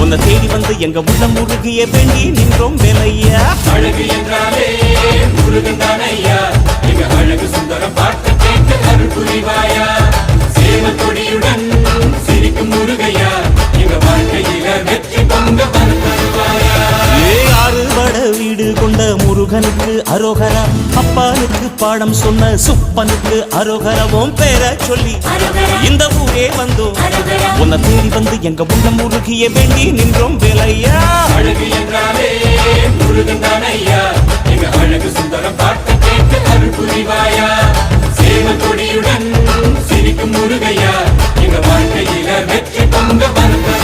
உன்னை தேடி வந்து எங்க உள்ளம் முருகிய வேண்டி நின்றோம் வேலையா. அழகு என்றாலே முருகன் தானையா, எங்க அழகு சுந்தரம் பார்த்து கேட்டு அருள் புரிவாயா. சேவல் கொடியுடன் சிரிக்கும் முருகையா, எங்க வாழ்க்கையில வெற்றி பொங்க வருவாயா. ஆறுபட வீடு கொண்ட முருகனுக்கு அரோகரா, அப்பானுக்கு பாடம் சொன்ன சுப்பனுக்கு அரோகரவும் பேர சொல்லி இந்த ஊரே வந்தோம். உன்னை தேடி வந்து எங்க உள்ளம் முருகிய வேண்டி நின்றோம் வேலையா. அழகு என்றாலே முருகன் தானையா, எங்க அழகு சுந்தரம் பார்த்து கேட்டு அருள் புரிவாயா. சேவல் கொடியுடன் சிரிக்கும் முருகையா, எங்க வாழ்க்கையில வெற்றி பொங்க வருவாயா.